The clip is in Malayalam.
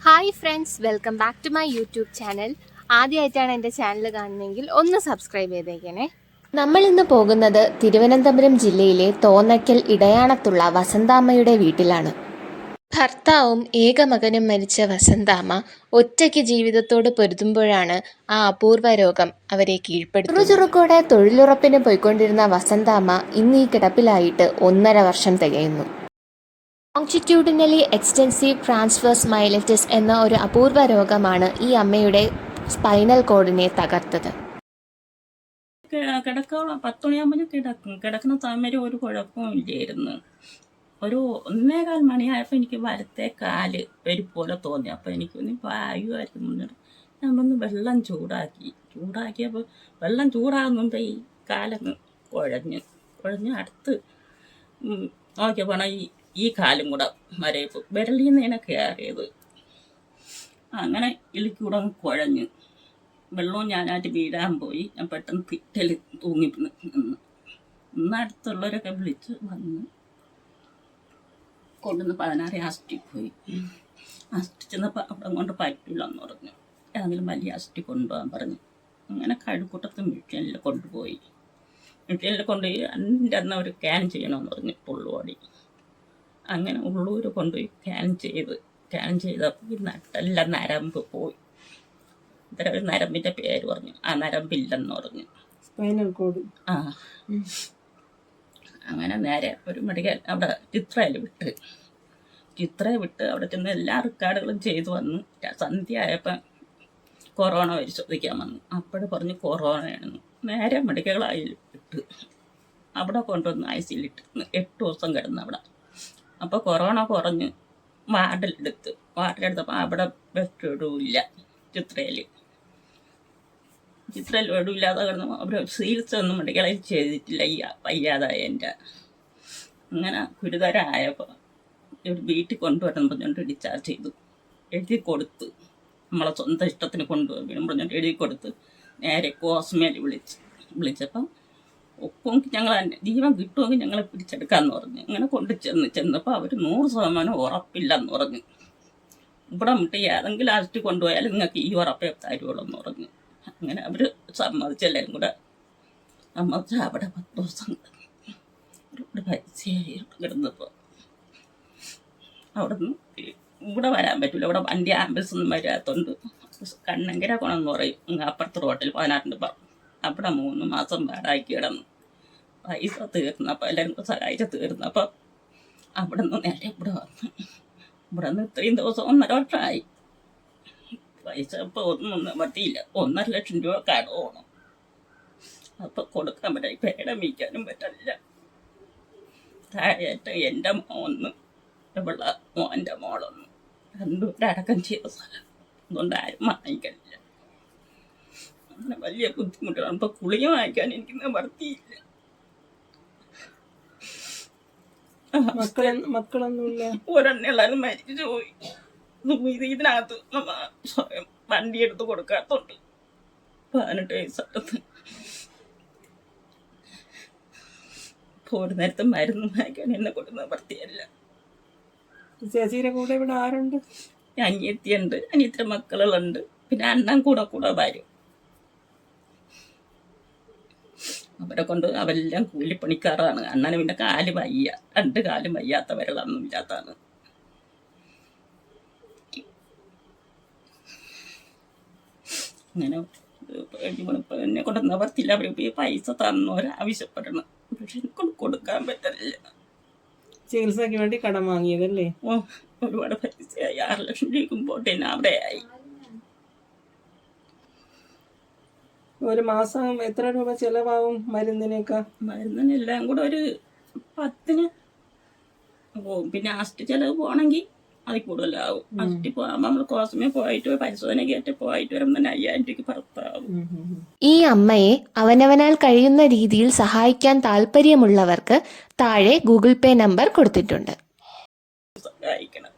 Hi friends, welcome back to my YouTube channel. ആദ്യമായിട്ടാണ് എൻ്റെ ചാനൽ കാണുന്നതെങ്കിൽ ഒന്ന് സബ്സ്ക്രൈബ് ചെയ്തേക്കണേ. നമ്മൾ ഇന്ന് പോകുന്നത് തിരുവനന്തപുരം ജില്ലയിലെ തോന്നയ്ക്കൽ ഇടയാണത്തുള്ള വസന്താമ്മയുടെ വീട്ടിലാണ്. ഭർത്താവും ഏകമകനും മരിച്ച വസന്താമ്മ ഒറ്റയ്ക്ക് ജീവിതത്തോട് പൊരുതുമ്പോഴാണ് ആ അപൂർവ രോഗം അവരെ കീഴ്പ്പെടുത്തുന്നത്. ചുറുചുറുക്കോടെ തൊഴിലുറപ്പിന് പോയിക്കൊണ്ടിരുന്ന വസന്താമ്മ ഇന്ന് ഈ കിടപ്പിലായിട്ട് 1.5 വർഷം തികയുന്നു. ലോങ്ജിറ്റ്യൂഡിനലി എക്സ്റ്റെൻസീവ് ട്രാൻസ്വേഴ്സ് മൈലൈറ്റിസ് എന്ന ഒരു അപൂർവ രോഗമാണ് ഈ അമ്മയുടെ സ്പൈനൽ കോഡിനെ തകർത്തത്. കിടക്കോളം 10 മണിയാകുമ്പോൾ കിടക്കുന്ന സമയം ഒരു കുഴപ്പവും ഇല്ലായിരുന്നു. ഒരു 1:15 മണിയായപ്പോൾ എനിക്ക് വലത്തെ കാല് പോലെ തോന്നി. അപ്പോൾ എനിക്കൊന്ന് വായുമായിരിക്കും മുന്നിട്ട് ഞാൻ വന്ന് വെള്ളം ചൂടാക്കിയപ്പോൾ വെള്ളം ചൂടാകുമ്പോൾ ഈ കാലങ്ങ് കുഴഞ്ഞ് അടുത്ത് നോക്കിയപ്പോൾ ഈ കാലും കൂടെ മരയപ്പ് വിരളിൽ നിന്നാണ് കയറിയത്. അങ്ങനെ ഇളിക്കൂടെ കുഴഞ്ഞ് വെള്ളവും ഞാനായിട്ട് വീഴാൻ പോയി. ഞാൻ പെട്ടെന്ന് തിട്ടൽ തൂങ്ങി നിന്ന് അടുത്തുള്ളവരൊക്കെ വിളിച്ച് വന്ന് കൊണ്ടുവന്ന് 16 ആസ്റ്റി പോയി. ആസ്റ്റി ചെന്നപ്പോൾ അവിടെ കൊണ്ട് പറ്റില്ല എന്ന് പറഞ്ഞു. ഏതെങ്കിലും വലിയ ആസ്റ്റി കൊണ്ടുപോകാൻ പറഞ്ഞു. അങ്ങനെ കഴുക്കൂട്ടത്ത് മിഷ്യനിൽ കൊണ്ടുപോയി. മിഷ്യനിൽ കൊണ്ടുപോയി എൻ്റെ അന്ന് അവർ സ്കാൻ ചെയ്യണമെന്ന് പറഞ്ഞു പുള്ളുവാടി. അങ്ങനെ ഉള്ളൂർ കൊണ്ടുപോയി സ്കാൻ ചെയ്തപ്പോൾ ഈ നട്ടെല്ലാം നരമ്പ് പോയി. ഇത്ര ഒരു നരമ്പിൻ്റെ പേര് പറഞ്ഞു. ആ നരമ്പില്ലെന്ന് പറഞ്ഞു. Spinal cord. ആ അങ്ങനെ നേരെ ഒരു മെഡിക്കൽ അവിടെ ചിത്രയിൽ വിട്ട് അവിടെ ചെന്ന് എല്ലാ റെക്കോർഡുകളും ചെയ്തു വന്ന് സന്ധ്യ ആയപ്പോൾ കൊറോണ പരിശോധിക്കാൻ വന്നു. അപ്പോഴും പറഞ്ഞു കൊറോണയാണെന്ന്. നേരെ മെഡിക്കലായി വിട്ട് അവിടെ കൊണ്ടുവന്ന് ICUവിലിട്ട് 8 ദിവസം കിടന്ന് അവിടെ. അപ്പോൾ കൊറോണ കുറഞ്ഞ് വാർഡിലെടുത്തപ്പോൾ അവിടെ ബെഡുമില്ല. ചിത്രയിൽ ബെഡുമില്ലാതെ കിടന്നു. അവർ ചികിത്സ ഒന്നും മെഡിക്കലിൽ ചെയ്തിട്ടില്ല ഈ വയ്യാതായ എൻ്റെ. അങ്ങനെ ഗുരുതരമായപ്പോൾ ഇവിടെ വീട്ടിൽ കൊണ്ടുവരണം പറഞ്ഞുകൊണ്ട് ഡിസ്ചാർജ് ചെയ്തു. എഴുതി കൊടുത്ത് നമ്മളെ സ്വന്തം ഇഷ്ടത്തിന് കൊണ്ടുപോയി പറഞ്ഞുകൊണ്ട് എഴുതി കൊടുത്ത് നേരെ കോസ്മേൽ വിളിച്ചപ്പം ഒപ്പം ഞങ്ങൾ ജീവൻ കിട്ടുമെങ്കിൽ ഞങ്ങളെ പിടിച്ചെടുക്കാമെന്ന് പറഞ്ഞു. അങ്ങനെ ചെന്നപ്പോൾ അവർ 100% ഉറപ്പില്ലെന്ന് പറഞ്ഞു. ഇവിടെ മുട്ടി ഏതെങ്കിലും ലാസ്റ്റ് കൊണ്ടുപോയാലും നിങ്ങൾക്ക് ഈ ഉറപ്പേ തരുവുള്ളൂ എന്ന് പറഞ്ഞു. അങ്ങനെ അവർ സമ്മതിച്ചെല്ലാവരും കൂടെ സമ്മതിച്ച് അവിടെ 10 ദിവസം ഇവിടെ പൈസയായി കിടന്നപ്പോൾ അവിടെ നിന്ന് ഇവിടെ വരാൻ പറ്റില്ല. ഇവിടെ വണ്ടി ആംബുലൻസ് ഒന്നും വരാത്തതുകൊണ്ട് കണ്ണങ്കര കൊണമെന്ന് പറയും. അപ്പുറത്ത് റോട്ടിൽ 16 അവിടെ 3 മാസം വാടാക്കി കിടന്നു. പൈസ തീർന്നപ്പോൾ എല്ലാവരും സഹായിച്ച് തീർന്നപ്പോൾ അവിടെ നിന്ന് നേരെ ഇവിടെ വന്നു. ഇവിടെ നിന്ന് ഇത്രയും ദിവസം 1.5 വർഷമായി. പൈസ ഇപ്പോൾ ഒന്നും പറ്റിയില്ല. 1.5 ലക്ഷം രൂപ കടമാണ്. അപ്പോൾ കൊടുക്കാൻ പറ്റില്ല. പേടമിക്കാനും പറ്റില്ല. താഴെയായിട്ട് എൻ്റെ മോന്ന് ഇവിടെ മോൻ്റെ മോളൊന്ന് 2 പേരടക്കം ചെയ്ത സ്ഥലം. അതുകൊണ്ട് ആരും വാങ്ങിക്കലില്ല. അങ്ങനെ വലിയ ബുദ്ധിമുട്ടാണ്. ഇപ്പോൾ കുളിക വാങ്ങിക്കാൻ എനിക്ക് വർത്തിയില്ല. മക്കളൊന്നുമില്ല. ഒരെണ്ണെല്ലാരും മരിച്ചു പോയി. ഇതിനകത്ത് സ്വയം വണ്ടി എടുത്ത് കൊടുക്കാത്തോണ്ട് 18 വയസ്സടുത്ത് ഒരു നേരത്തെ മരുന്ന് വാങ്ങിക്കാൻ എന്നെ കൊടുക്കുന്ന വൃത്തിയല്ല. ചേച്ചിയുടെ കൂടെ ഇവിടെ ആരുണ്ട്? അനിയത്തിയുണ്ട്, അനിയത്തിയുടെ മക്കളുണ്ട്, പിന്നെ അണ്ണൻ കൂടെ വരും. അവരെ കൊണ്ട് അവരെല്ലാം കൂലിപ്പണിക്കാരാണ്. അണ്ണന് പിന്നെ കാല് വയ്യ, 2 കാലും വയ്യാത്ത വിരളൊന്നും ഇല്ലാത്തതാണ്. അങ്ങനെ എന്നെ കൊണ്ട് നിവർത്തില്ല. അവർ പൈസ തന്നോരാവശ്യപ്പെടണം. പക്ഷെ എനിക്കൊണ്ട് കൊടുക്കാൻ പറ്റില്ല. ചികിത്സയ്ക്ക് വേണ്ടി കടം വാങ്ങിയതല്ലേ? ഒരുപാട് പൈസയായി. 6 ലക്ഷം രൂപയ്ക്കും പോട്ടെ അവിടെയായി. ഒരു മാസം എത്ര രൂപ ചെലവാകും മരുന്നിനൊക്കെ? മരുന്നിനെല്ലാം കൂടെ ഒരു 10 പോവും. പിന്നെ ആസ്റ്റ് ചിലവ് പോകണമെങ്കിൽ അതിൽ കൂടുതലാവും. ആസ്റ്റ് പോകുമ്പോൾ നമ്മൾ കോസ്മേ പോയിട്ട് പരിശോധനയ്ക്കായിട്ട് പോയിട്ട് വരുമ്പോൾ 5000 രൂപയ്ക്ക് പുറത്താവും. ഈ അമ്മയെ അവനവനാൽ കഴിയുന്ന രീതിയിൽ സഹായിക്കാൻ താല്പര്യമുള്ളവർക്ക് താഴെ ഗൂഗിൾ പേ നമ്പർ കൊടുത്തിട്ടുണ്ട്. സഹായിക്കണം.